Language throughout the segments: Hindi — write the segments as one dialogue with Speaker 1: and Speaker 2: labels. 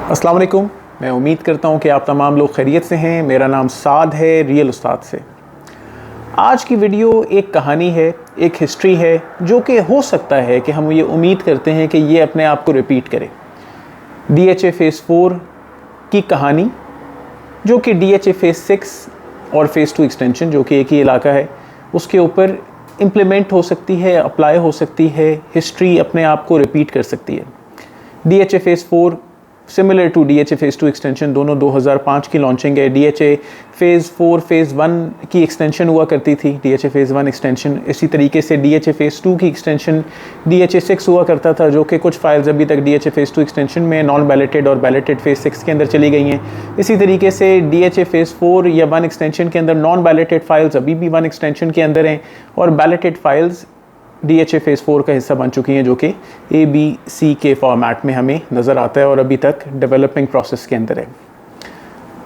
Speaker 1: अस्सलाम वालेकुम। मैं उम्मीद करता हूँ कि आप तमाम लोग खैरियत से हैं। मेरा नाम साद है, रियल उस्ताद से। आज की वीडियो एक कहानी है, एक हिस्ट्री है, जो कि हो सकता है कि हम ये उम्मीद करते हैं कि ये अपने आप को रिपीट करे। DHA फ़ेज़ 4 की कहानी, जो कि DHA फ़ेज़ 6 और फ़ेज़ 2 एक्सटेंशन, जो कि एक ही इलाका है, उसके ऊपर इम्प्लीमेंट हो सकती है, अप्लाई हो सकती है। हिस्ट्री अपने आप को रिपीट कर सकती है। DHA phase 4 similar to DHA phase 2 extension, दोनों 2005 की लॉन्चिंग है। DHA फ़ेज़ 4 फ़ेज़ 1 की एक्सटेंशन हुआ करती थी, DHA फ़ेज़ 1 एक्सटेंशन। इसी तरीके से DHA फ़ेज़ 2 की एक्सटेंशन DHA 6 हुआ करता था, जो कि कुछ फाइल्स अभी तक DHA फ़ेज़ 2 एक्सटेंशन में नॉन बैलेटेड और बैलेटेड फ़ेज़ 6 के अंदर चली गई हैं। इसी तरीके से DHA फ़ेज़ 4 या 1 एक्सटेंशन के अंदर नॉन बैलेटेड फाइल्स अभी भी 1 एक्सटेंशन के अंदर हैं, और बैलेटेड फाइल्स DHA फ़ेज़ 4 का हिस्सा बन चुकी हैं, जो कि ABC के फॉर्मेट में हमें नज़र आता है और अभी तक डेवलपिंग प्रोसेस के अंदर है।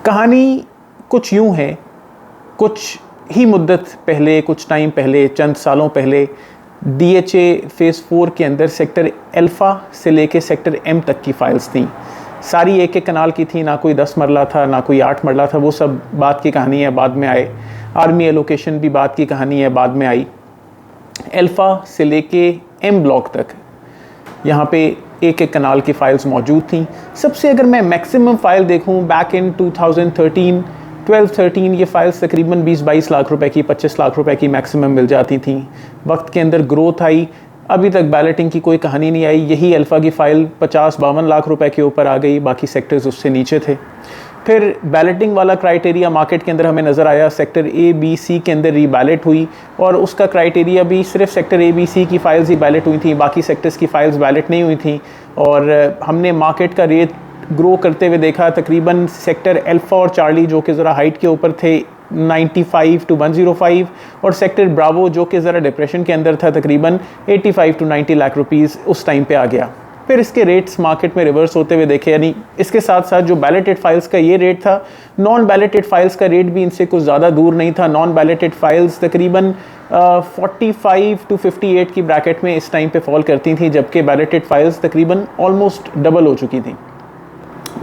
Speaker 1: कहानी कुछ यूँ है, कुछ ही मुद्दत पहले, कुछ टाइम पहले, चंद सालों पहले DHA फ़ेज़ 4 के अंदर सेक्टर अल्फ़ा से लेके सेक्टर M तक की फ़ाइल्स थी। सारी एक एक कनाल की थी, ना कोई 10 मरला था, ना कोई 8 मरला था। वो सब बात की कहानी है, बाद में आए। आर्मी एलोकेशन भी बात की कहानी है, बाद में आई। अल्फ़ा से लेके M ब्लॉक तक यहाँ पे एक एक कनाल की फ़ाइल्स मौजूद थी। सबसे अगर मैं मैक्सिमम फ़ाइल देखूँ बैक इन 2013, 12-13, ये फ़ाइल्स तकरीबन 20-22 लाख रुपए की, 25 लाख रुपए की मैक्सिमम मिल जाती थी। वक्त के अंदर ग्रोथ आई, अभी तक बैलेटिंग की कोई कहानी नहीं आई। यही अल्फ़ा की फ़ाइल 50-52 लाख रुपए के ऊपर आ गई, बाकी सेक्टर्स उससे नीचे थे। फिर बैलेटिंग वाला क्राइटेरिया मार्केट के अंदर हमें नज़र आया। सेक्टर ABC के अंदर रीबैलेट हुई, और उसका क्राइटेरिया भी सिर्फ सेक्टर ABC की फ़ाइल्स ही बैलेट हुई थी, बाकी सेक्टर्स की फ़ाइल्स बैलेट नहीं हुई थी। और हमने मार्केट का रेट ग्रो करते हुए देखा। तकरीबन सेक्टर अल्फ़ा और चार्ली, जो कि ज़रा हाइट के ऊपर थे, 95 to 105, और सेक्टर ब्रावो, जो कि ज़रा डिप्रेशन के अंदर था, तकरीबन 85 to 90 लाख रुपीज़ उस टाइम पे आ गया। फिर इसके रेट्स मार्केट में रिवर्स होते हुए देखे, यानी इसके साथ साथ जो बैलेटेड फाइल्स का ये रेट था, नॉन बैलेटेड फाइल्स का रेट भी इनसे कुछ ज़्यादा दूर नहीं था। नॉन बैलेटेड फाइल्स तकरीबन 45 to 58 की ब्रैकेट में इस टाइम पे फॉल करती थी, जबकि बैलेटेड फाइल्स तकरीबन ऑलमोस्ट डबल हो चुकी थी।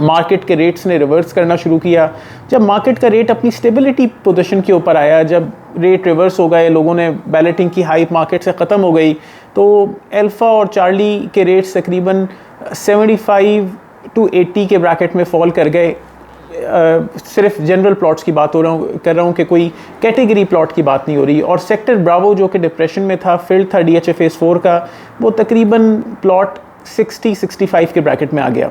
Speaker 1: मार्केट के रेट्स ने रिवर्स करना शुरू किया। जब मार्केट का रेट अपनी स्टेबिलिटी पोजीशन के ऊपर आया, जब रेट रिवर्स हो गए, लोगों ने बैलेटिंग की हाइप मार्केट से ख़त्म हो गई, तो अल्फ़ा और चार्ली के रेट्स तकरीबन 75 to 80 के ब्रैकेट में फॉल कर गए। सिर्फ जनरल प्लॉट्स की बात कर रहा हूँ कि कोई कैटेगरी प्लॉट की बात नहीं हो रही। और सेक्टर ब्रावो, जो कि डिप्रेशन में था, फील्ड था DHA फ़ेज़ 4 का, वो तकरीबन प्लॉट 60-65 के ब्रैकेट में आ गया।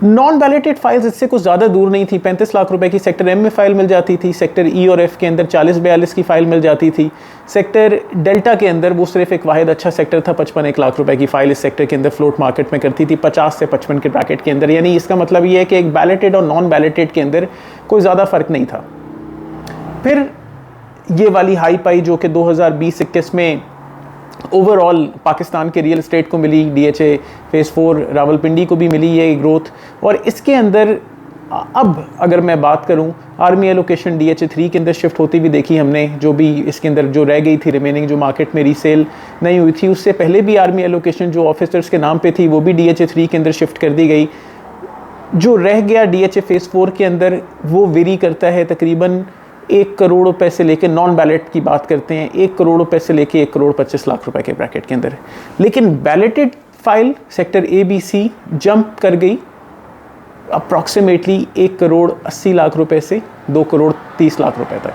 Speaker 1: नॉन बैलेटेड फाइल्स इससे कुछ ज़्यादा दूर नहीं थी। 35 लाख रुपए की सेक्टर M में फ़ाइल मिल जाती थी। सेक्टर E और F के अंदर 40-42 की फ़ाइल मिल जाती थी। सेक्टर डेल्टा के अंदर वो सिर्फ एक वाहिद अच्छा सेक्टर था, 55 लाख रुपए की फ़ाइल इस सेक्टर के अंदर फ्लोट मार्केट में करती थी, 50 से 55 के ब्रैकेट के अंदर। यानी इसका मतलब ये है कि एक बैलेटेड और नॉन बैलेटेड के अंदर कोई ज़्यादा फ़र्क नहीं था। फिर ये वाली हाइप आई, जो कि 2020-21 में ओवरऑल पाकिस्तान के रियल एस्टेट को मिली। DHA फ़ेज़ 4 रावलपिंडी को भी मिली ये ग्रोथ। और इसके अंदर अब अगर मैं बात करूं, आर्मी एलोकेशन DHA 3 के अंदर शिफ्ट होती भी देखी हमने। जो भी इसके अंदर जो रह गई थी रिमेनिंग, जो मार्केट में रीसेल नहीं हुई थी, उससे पहले भी आर्मी एलोकेशन जो ऑफिसर्स के नाम पे थी, वो भी DHA 3 के अंदर शिफ्ट कर दी गई। जो रह गया DHA फ़ेज़ 4 के अंदर, वो वेरी करता है तकरीबन 1 करोड़ रुपए से लेकर, नॉन बैलेट की बात करते हैं, 1 करोड़ रुपए से लेकर 1 करोड़ 25 लाख रुपए के ब्रैकेट के अंदर। लेकिन balloted file sector ABC jump कर गई अप्रॉक्सीमेटली 1 करोड़ 80 लाख रुपए से 2 करोड़ 30 लाख रुपए तक।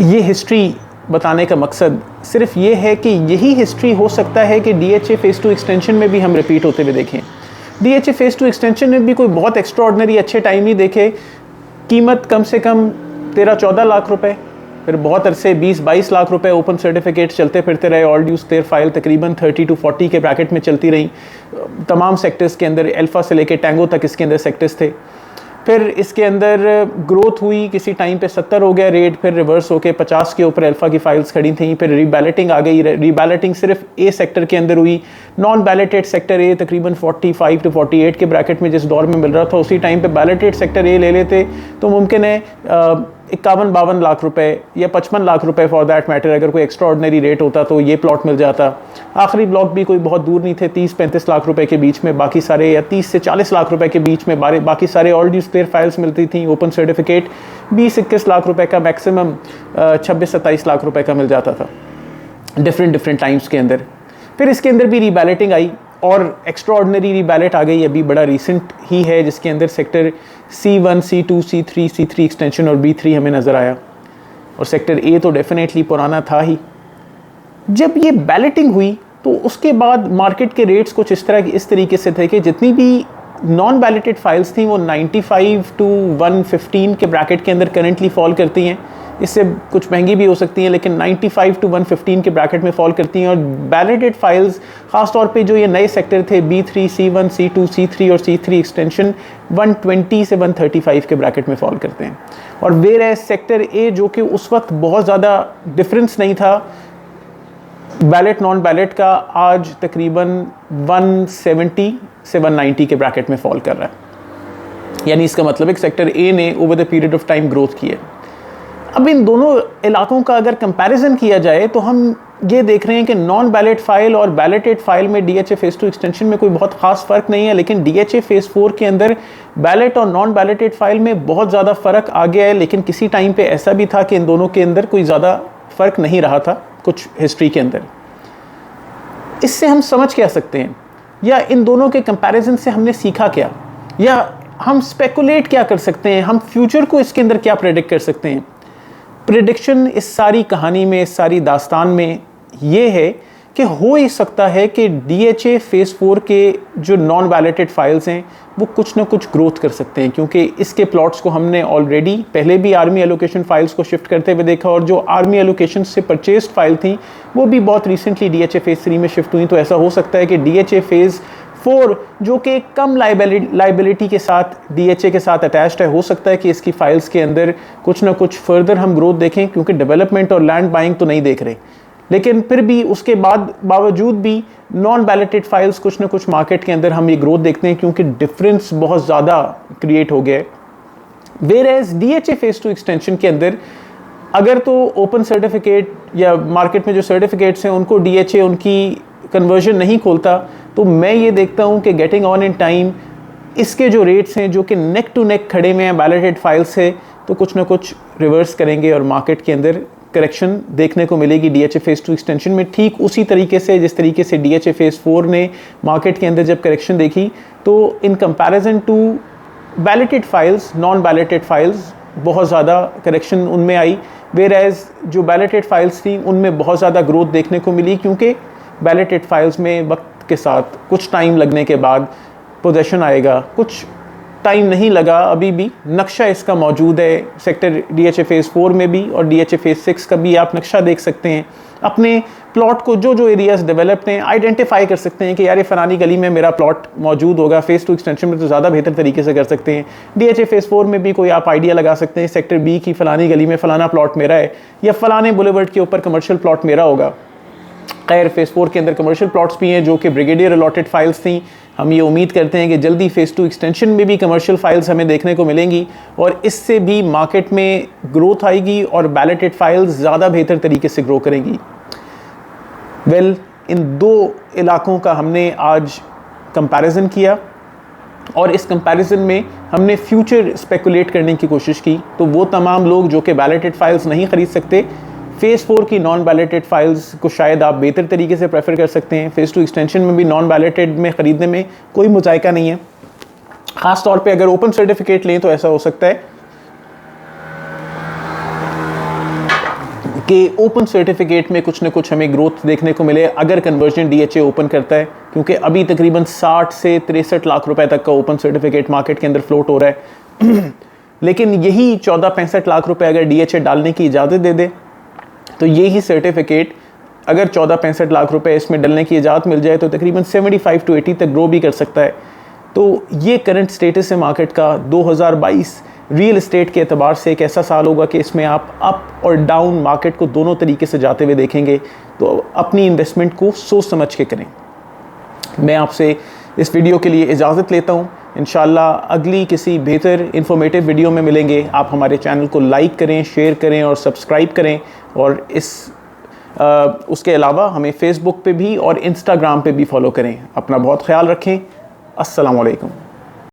Speaker 1: ये हिस्ट्री बताने का मकसद सिर्फ ये है कि यही हिस्ट्री हो सकता है कि DHA फ़ेज़ 2 एक्सटेंशन में भी हम रिपीट होते हुए देखें। DHA फ़ेज़ 2 एक्सटेंशन में भी कोई बहुत एक्स्ट्राऑर्डिनरी अच्छे टाइम ही देखे। कीमत कम से कम 13-14 लाख रुपए, फिर बहुत अरसे 20-22 लाख रुपए ओपन सर्टिफिकेट चलते फिरते रहे। ऑल ड्यूज देयर फाइल तकरीबन 30 to 40 के ब्रैकेट में चलती रही तमाम सेक्टर्स के अंदर। अल्फ़ा से लेके टैंगो तक इसके अंदर सेक्टर्स थे। फिर इसके अंदर ग्रोथ हुई, किसी टाइम पे 70 हो गया रेट, फिर रिवर्स होके 50 के ऊपर अल्फ़ा की फाइल्स खड़ी थी। फिर रीबैलेटिंग आ गई। रीबैलेटिंग सिर्फ A सेक्टर के अंदर हुई। नॉन बैलेटेड सेक्टर A तकरीबन 45 to 48 के ब्रैकेट में जिस दौर में मिल रहा था, उसी टाइम पे बैलेटेड सेक्टर A ले लेते तो मुमकिन है 51-52 लाख रुपए या 55 लाख रुपए फॉर दैट मैटर, अगर कोई एक्स्ट्रा ऑर्डिनरी रेट होता तो ये प्लॉट मिल जाता। आखिरी ब्लॉक भी कोई बहुत दूर नहीं थे, 30-35 लाख रुपए के बीच में, बाकी सारे या 30 से 40 लाख रुपए के बीच में बाकी सारे ऑल ड्यूज क्लियर फाइल्स मिलती थी। ओपन सर्टिफिकेट 20-21 लाख रुपए का, मैक्सिमम 26-27 लाख रुपए का मिल जाता था डिफरेंट टाइम्स के अंदर। फिर इसके अंदर भी रीबैलेटिंग आई और एक्स्ट्रा ऑर्डिनरी रीबैलेट आ गई, अभी बड़ा रिसेंट ही है, जिसके अंदर sector C1, C2, C3 extension और B3 हमें नज़र आया। और सेक्टर A तो डेफिनेटली पुराना था ही। जब ये बैलेटिंग हुई तो उसके बाद मार्केट के रेट्स कुछ इस तरीके से थे कि जितनी भी नॉन बैलेटेड फाइल्स थी वो 95 to 115 के ब्रैकेट के अंदर करंटली फॉल करती हैं। इससे कुछ महंगी भी हो सकती हैं, लेकिन 95 to 115 के ब्रैकेट में फॉल करती हैं। और बैलेटेड फाइल्स ख़ास तौर पे जो ये नए सेक्टर थे B3, C1, C2, C3 और C3 एक्सटेंशन 120 से 135 के ब्रैकेट में फॉल करते हैं। और वेयर सेक्टर A जो कि उस वक्त बहुत ज़्यादा डिफरेंस नहीं था बैलेट नॉन बैलेट का, आज तकरीबन 170 से 190 के ब्रैकेट में फॉल कर रहा है। यानी इसका मतलब है कि सेक्टर A ने over the period of time growth की है। अब इन दोनों इलाकों का अगर कंपैरिजन किया जाए तो हम ये देख रहे हैं कि नॉन बैलेट फाइल और बैलेटेड फाइल में DHA फेज़ 2 एक्सटेंशन में कोई बहुत खास फ़र्क नहीं है, लेकिन DHA फेज़ 4 के अंदर बैलेट और नॉन बैलेटेड फाइल में बहुत ज़्यादा फ़र्क आ गया है। लेकिन किसी टाइम पे ऐसा भी था कि इन दोनों के अंदर कोई ज़्यादा फ़र्क नहीं रहा था कुछ हिस्ट्री के अंदर। इससे हम समझ क्या सकते हैं, या इन दोनों के कंपैरिजन से हमने सीखा क्या, या हम स्पेकुलेट क्या कर सकते हैं, हम फ्यूचर को इसके अंदर क्या प्रेडिक्ट कर सकते हैं। प्रेडिक्शन इस सारी कहानी में, इस सारी दास्तान में ये है कि हो ही सकता है कि DHA फेज़ 4 के जो नॉन बैलेटेड फाइल्स हैं वो कुछ ना कुछ ग्रोथ कर सकते हैं, क्योंकि इसके प्लॉट्स को हमने ऑलरेडी पहले भी आर्मी एलोकेशन फाइल्स को शिफ्ट करते हुए देखा, और जो आर्मी एलोकेशन से परचेस्ड फाइल थी वो भी बहुत रिसेंटली DHA फेज़ 3 में शिफ्ट हुई। तो ऐसा हो सकता है कि DHA फेज़ 4 जो कि कम लाइबिलिटी के साथ DHA के साथ अटैच्ड है, हो सकता है कि इसकी फाइल्स के अंदर कुछ ना कुछ फर्दर हम ग्रोथ देखें, क्योंकि डेवलपमेंट और लैंड बाइंग तो नहीं देख रहे। लेकिन फिर भी उसके बावजूद भी नॉन बैलेटेड फाइल्स कुछ ना कुछ मार्केट के अंदर हम ये ग्रोथ देखते हैं, क्योंकि डिफरेंस बहुत ज़्यादा क्रिएट हो गया है। Whereas DHA phase 2 extension के अंदर अगर तो ओपन सर्टिफिकेट या मार्केट में जो सर्टिफिकेट्स हैं उनको DHA उनकी कन्वर्जन नहीं खोलता, तो मैं ये देखता हूँ कि गेटिंग ऑन इन टाइम इसके जो रेट्स हैं जो कि नेक टू नेक खड़े में हैं बैलेटेड फाइल से, तो कुछ ना कुछ रिवर्स करेंगे और मार्केट के अंदर करेक्शन देखने को मिलेगी DHA फेज़ 2 एक्सटेंशन में, ठीक उसी तरीके से जिस तरीके से DHA फेज़ 4 ने मार्केट के अंदर जब करेक्शन देखी तो in comparison to balloted files non balloted files बहुत ज़्यादा करेक्शन उनमें आई। वेयर एज जो बैलेटेड फाइल्स थी उनमें बहुत ज़्यादा ग्रोथ देखने को मिली, क्योंकि बैलेटेड फाइल्स में वक्त के साथ कुछ टाइम लगने के बाद पोजेशन आएगा। कुछ टाइम नहीं लगा, अभी भी नक्शा इसका मौजूद है सेक्टर DHA फेज़ 4 में भी, और DHA फेज़ 6 का भी आप नक्शा देख सकते हैं। अपने प्लॉट को जो एरियाज़ डेवलप्ड हैं आइडेंटिफाई कर सकते हैं कि यार ये फलानी गली में मेरा प्लॉट मौजूद होगा। फेज़ 2 एक्सटेंशन में तो ज़्यादा बेहतर तरीके से कर सकते हैं। DHA फेज़ 4 में भी कोई आप आइडिया लगा सकते हैं सेक्टर B की फलानी गली में फलाना प्लॉट मेरा है, या फलाने बुलेवर्ड के ऊपर कमर्शियल प्लॉट मेरा होगा। खैर फेज़ 4 के अंदर कमर्शियल प्लॉट्स भी हैं जो कि ब्रिगेडियर अलॉटेड फाइल्स थी। हम ये उम्मीद करते हैं कि जल्दी फेज़ 2 एक्सटेंशन में भी कमर्शियल फाइल्स हमें देखने को मिलेंगी, और इससे भी मार्केट में ग्रोथ आएगी और बैलेटेड फाइल्स ज़्यादा बेहतर तरीके से ग्रो करेंगी। इन दो इलाकों का हमने आज कंपैरिजन किया, और इस कंपैरिजन में हमने फ्यूचर स्पेकुलेट करने की कोशिश की। तो वो तमाम लोग जो कि बैलेटेड फाइल्स नहीं ख़रीद सकते, फेज़ 4 की नॉन बैलेटेड फाइल्स को शायद आप बेहतर तरीके से प्रेफर कर सकते हैं। फेज़ 2 एक्सटेंशन में भी नॉन बैलेटेड में ख़रीदने में कोई मुजायका नहीं है। ख़ास तौर पे अगर ओपन सर्टिफिकेट लें तो ऐसा हो सकता है कि ओपन सर्टिफिकेट में कुछ ना कुछ हमें ग्रोथ देखने को मिले अगर कन्वर्जन DHA ओपन करता है, क्योंकि अभी तकरीबन 60 से 63 लाख रुपए तक का ओपन सर्टिफिकेट मार्केट के अंदर फ्लोट हो रहा है। लेकिन यही 14-65 लाख रुपए अगर DHA डालने की इजाज़त दे दे, तो यही सर्टिफिकेट अगर 14-65 लाख रुपए इसमें डलने की इजाज़त मिल जाए तो तकरीबन 75 to 80 तक ग्रो भी कर सकता है। तो ये करंट स्टेटस है मार्केट का। 2022 रियल एस्टेट के एतबार से एक ऐसा साल होगा कि इसमें आप अप और डाउन मार्केट को दोनों तरीके से जाते हुए देखेंगे। तो अपनी इन्वेस्टमेंट को सोच समझ के करें। मैं आपसे इस वीडियो के लिए इजाज़त लेता हूँ। इंशाल्लाह अगली किसी बेहतर इन्फॉर्मेटिव वीडियो में मिलेंगे। आप हमारे चैनल को लाइक करें, शेयर करें और सब्सक्राइब करें। और उसके अलावा हमें फेसबुक पे भी और इंस्टाग्राम पे भी फॉलो करें। अपना बहुत ख्याल रखें। अस्सलाम वालेकुम।